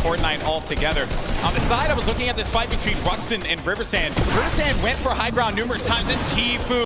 Fortnite altogether. On the side, I was looking at this fight between Ruxin and Riversand. Riversand went for high ground numerous times, and Tfue.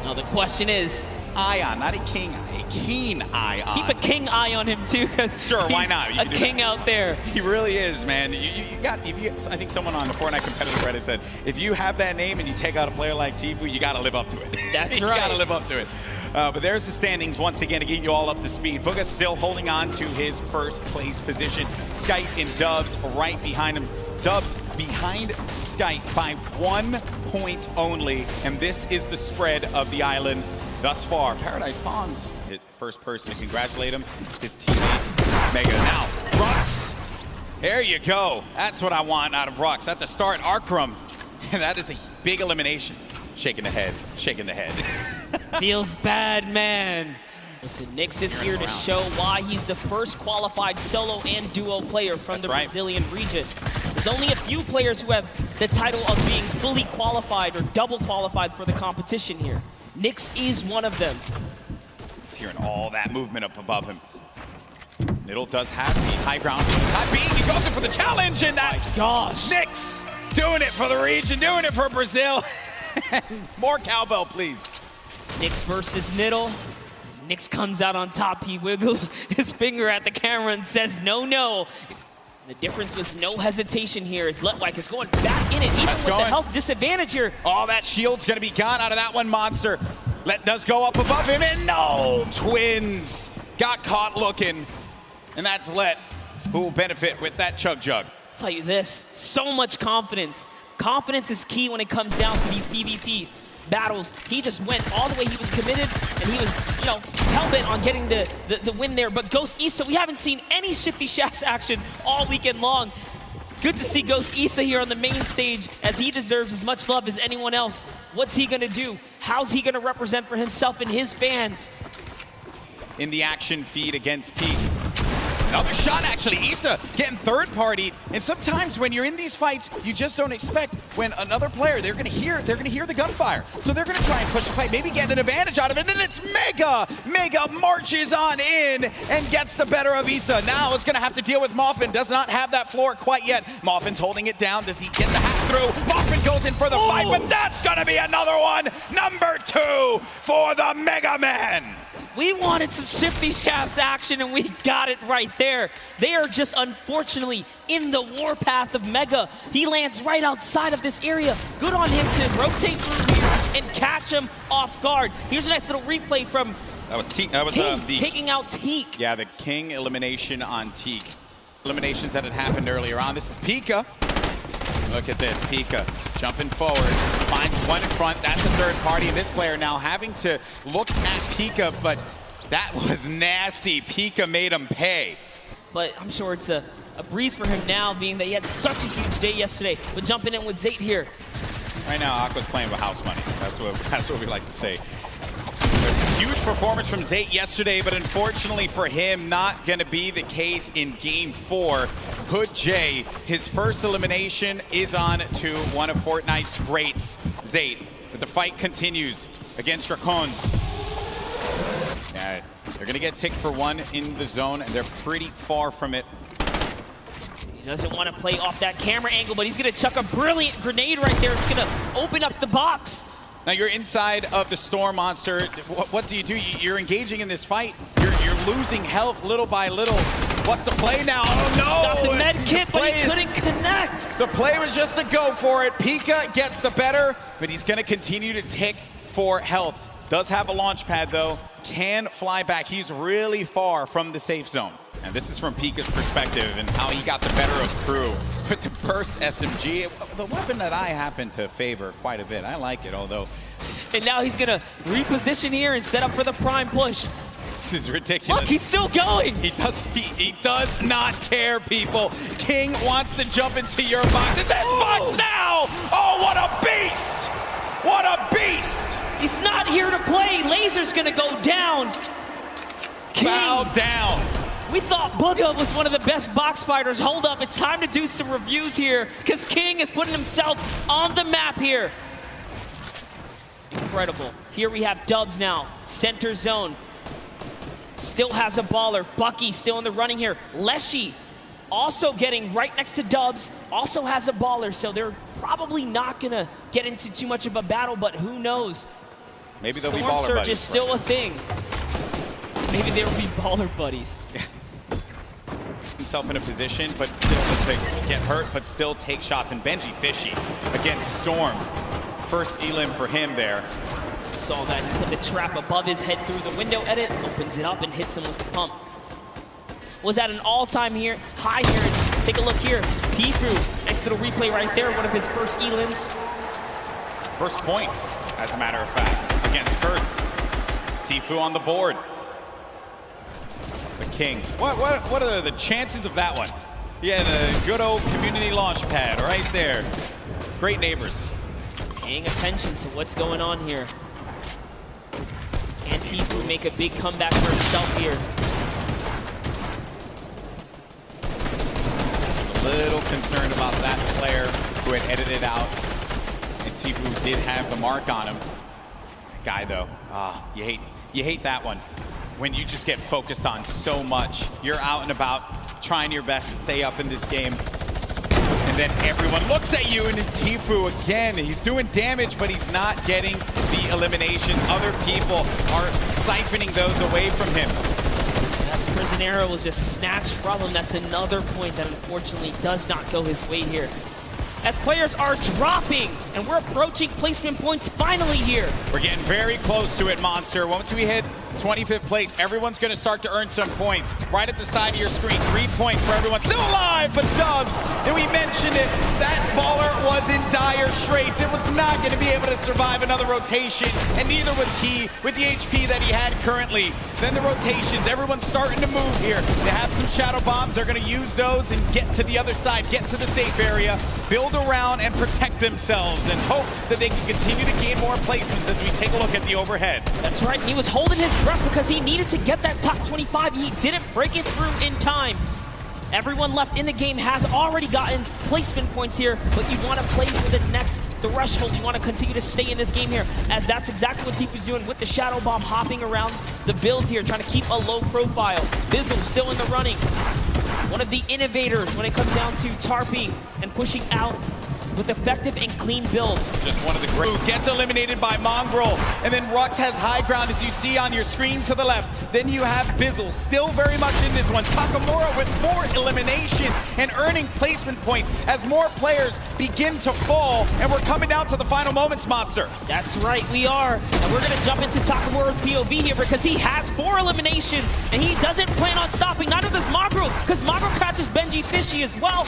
Now the question is, Eye on, not a king eye, a keen eye on. keep a king eye on him too, because sure, why not? A king out there. He really is, man. You got. I think someone on the Fortnite competitive Reddit said, if you have that name and you take out a player like Tfue, you got to live up to it. That's right. You got to live up to it. But there's the standings once again to get you all up to speed. Bugha still holding on to his first place position. Skype and Dubs right behind him. Dubs behind Skype by 1 point only, and this is the spread of the island thus far. Paradise Pawns, the first person to congratulate him, his teammate Mega. Now, Rux, there you go. That's what I want out of Rux. At the start, Arkrum, and that is a big elimination. Shaking the head, shaking the head. Feels bad, man. Listen, Nyx is here to show why he's the first qualified solo and duo player from the Brazilian region. There's only a few players who have the title of being fully qualified or double qualified for the competition here. Nyx is one of them. He's hearing all that movement up above him. Middle does have the high ground. He goes in for the challenge, and that's Nyx doing it for the region, doing it for Brazil. More cowbell, please. Nyx versus Niddle. Nyx comes out on top. He wiggles his finger at the camera and says, no, no. The difference was no hesitation here as Letwike is going back in it, even with the health disadvantage here. Oh, that shield's gonna be gone out of that one monster. Let does go up above him, and no! Twins got caught looking, and that's Let who will benefit with that chug jug. I'll tell you this, so much confidence. Confidence is key when it comes down to these PvP battles. He just went all the way. He was committed, and he was, hell-bent on getting the win there. But Ghost Issa, we haven't seen any Shifty Shafts action all weekend long. Good to see Ghost Issa here on the main stage, as he deserves as much love as anyone else. What's he gonna do? How's he gonna represent for himself and his fans? In the action feed against Teak. Another shot, actually. Issa getting third-partied, and sometimes when you're in these fights, you just don't expect when another player, they're gonna hear the gunfire. So they're gonna try and push the fight, maybe get an advantage out of it, and it's Mega! Mega marches on in and gets the better of Issa. Now it's gonna have to deal with Moffin, does not have that floor quite yet. Moffin's holding it down, does he get the hack through? Moffin goes in for the fight, but that's gonna be another one! Number 2 for the Mega Man! We wanted some Shifty Shafts action, and we got it right there. They are just unfortunately in the warpath of Mega. He lands right outside of this area. Good on him to rotate through here and catch him off guard. Here's a nice little replay from that was Teak. That was King taking out Teak. Yeah, the King elimination on Teak. Eliminations that had happened earlier on. This is Pika. Look at this, Pika jumping forward, finds one in front. That's a third party, and this player now having to look at Pika, but that was nasty. Pika made him pay. But I'm sure it's a breeze for him now, being that he had such a huge day yesterday. But jumping in with Zayt here. Right now, Aqua's playing with house money. That's what we like to say. Huge performance from Zayt yesterday, but unfortunately for him, not going to be the case in Game 4. Hood J, his first elimination is on to one of Fortnite's greats, Zayt. But the fight continues against Dracons. Yeah, they're going to get ticked for one in the zone, and they're pretty far from it. He doesn't want to play off that camera angle, but he's going to chuck a brilliant grenade right there. It's going to open up the box. Now you're inside of the Storm Monster. What do? You're engaging in this fight. You're losing health little by little. What's the play now? Oh no! Got the med kit, but he couldn't connect. The play was just to go for it. Pika gets the better, but he's going to continue to tick for health. Does have a launch pad though. Can fly back. He's really far from the safe zone. And this is from Pika's perspective and how he got the better of crew with the burst SMG, the weapon that I happen to favor quite a bit. I like it, although. And now he's gonna reposition here and set up for the prime push. This is ridiculous. Look, he's still going. He does not care, people. King wants to jump into your box. It's his box now! Oh, what a beast! What a beast! He's not here to play. Laser's gonna go down. Bow down. We thought Booga was one of the best box fighters. Hold up, it's time to do some reviews here, because King is putting himself on the map here. Incredible. Here we have Dubs now, center zone. Still has a baller. Bucky still in the running here. Leshy also getting right next to Dubs, also has a baller, so they're probably not gonna get into too much of a battle, but who knows? Maybe they'll be Storm baller Surge buddies. is still a thing. Maybe they'll be baller buddies. Himself in a position, but still to get hurt, but still take shots. And Benji Fishy against Storm. First elim for him there. Saw that, he put the trap above his head through the window edit, opens it up and hits him with the pump. Was at an all-time high here. And take a look here. Tfue, nice little replay right there, one of his first elims. First point, as a matter of fact, against Kurtz. Tfue on the board. The King. What are the chances of that one? Yeah, the good old community launch pad right there. Great neighbors. Paying attention to what's going on here. And Tfue make a big comeback for himself here. A little concerned about that player who had edited out. And Tfue did have the mark on him. That guy though, you hate that one. When you just get focused on so much. You're out and about, trying your best to stay up in this game. And then everyone looks at you, and Tfue again, he's doing damage, but he's not getting the elimination. Other people are siphoning those away from him. Yes, Prisionero was just snatched from him. That's another point that unfortunately does not go his way here. As players are dropping, and we're approaching placement points finally here. We're getting very close to it, Monster. Once we hit 25th place, everyone's going to start to earn some points. Right at the side of your screen, 3 points for everyone still alive, but Dubs, and we mentioned it, that baller was in dire straits. It was not going to be able to survive another rotation, and neither was he with the HP that he had currently. Then the rotations, everyone's starting to move here. They have some shadow bombs. They're going to use those and get to the other side, get to the safe area, build around and protect themselves, and hope that they can continue to gain more placements as we take a look at the overhead. That's right, he was holding his breath because he needed to get that top 25. He didn't break it through in time. Everyone left in the game has already gotten placement points here, but you want to play for the next threshold. You want to continue to stay in this game here, as that's exactly what Tfue's doing with the Shadow Bomb, hopping around the builds here, trying to keep a low profile. Bizzle still in the running. One of the innovators when it comes down to tarping and pushing out with effective and clean builds. Just one of the great. Gets eliminated by Mongraal, and then Rux has high ground, as you see on your screen to the left. Then you have Bizzle, still very much in this one. Takamura with 4 eliminations and earning placement points as more players begin to fall, and we're coming down to the final moments, Monster. That's right, we are. And we're gonna jump into Takamura's POV here because he has 4 eliminations, and he doesn't plan on stopping. Neither does Mongraal, because Mongraal catches Benji Fishy as well.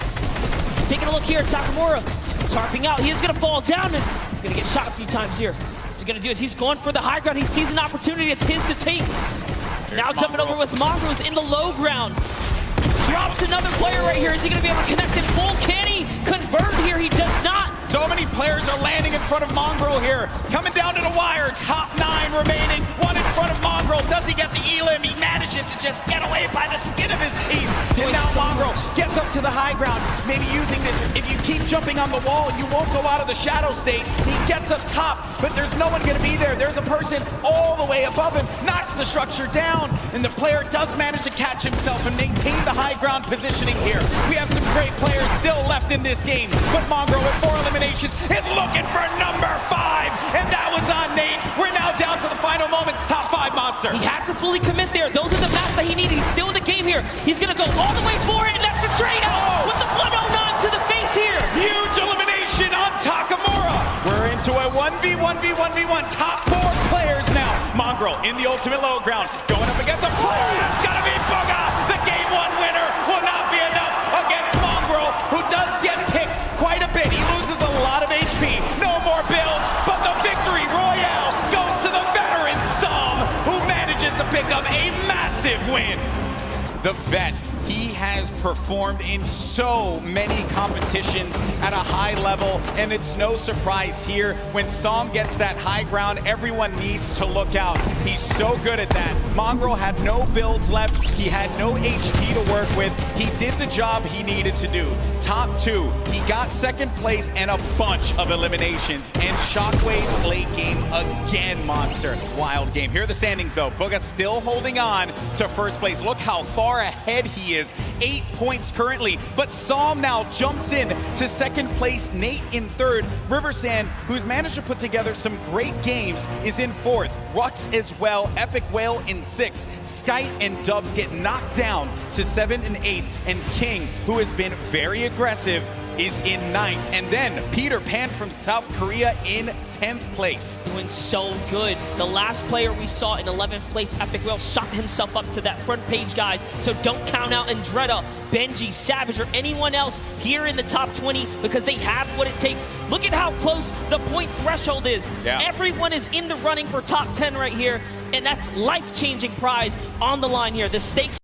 Taking a look here at Takamura, tarping out. He is going to fall down, and he's going to get shot a few times here. What he's going to do is he's going for the high ground. He sees an opportunity. It's his to take. Now jumping over with Mongraal, who's in the low ground. Drops another player right here. Is he going to be able to connect in full? Can he convert here? He does not. So many players are landing in front of Mongraal here. Coming down to the wire. Top 9 remaining. 1 in front of Mongraal. Does he get the elim? He manages to just get away by the skin of his teeth. And now Mongraal gets up to the high ground. Maybe using this. If you keep jumping on the wall, you won't go out of the shadow state. He gets up top, but there's no one going to be there. There's a person all the way above him. Knocks the structure down. And the player does manage to catch himself and maintain the high ground positioning here. We have some great players still left in this game. But Mongraal with 4 eliminations is looking for number 5. And that was on Nate. We're now down to the final moments. Top 5 Monster. He had to fully commit there. Those are the maps that he needed. He's still in the game here. He's going to go all the way for it, and that's a trade out with the 109 to the face here. Huge elimination on Takamura. We're into a 1v1v1v1. Top 4 players now. Mongraal in the ultimate low ground. Going up against a player. It's got to be Booga. The game 1 winner will not be enough against Mongraal, who does get picked quite a bit. He loses a lot of HP. No more builds, but the victory royale goes to the veteran Som, who manages to pick up a massive win. The vet, he has has performed in so many competitions at a high level, and it's no surprise here when Psalm gets that high ground, everyone needs to look out. He's so good at that. Mongraal had no builds left. He had no HP to work with. He did the job he needed to do. Top 2, he got second place and a bunch of eliminations. And Shockwave's late game again, monster. Wild game. Here are the standings though. Bugha still holding on to first place. Look how far ahead he is. 8 points currently, but Psalm now jumps in to second place. Nate in third. Riversand, who's managed to put together some great games, is in fourth. Rux as well. Epic Whale in 6th. Skite and Dubs get knocked down to 7th and 8th. And King, who has been very aggressive, is in 9th. And then Peter Pan from South Korea in 10th place. Doing so good. The last player we saw in 11th place, Epic Whale, shot himself up to that front page, guys. So don't count out Andretta, Benji, Savage, or anyone else here in the top 20 because they have what it takes. Look at how close the point threshold is. Yeah. Everyone is in the running for top 10 right here, and that's life-changing prize on the line here. The stakes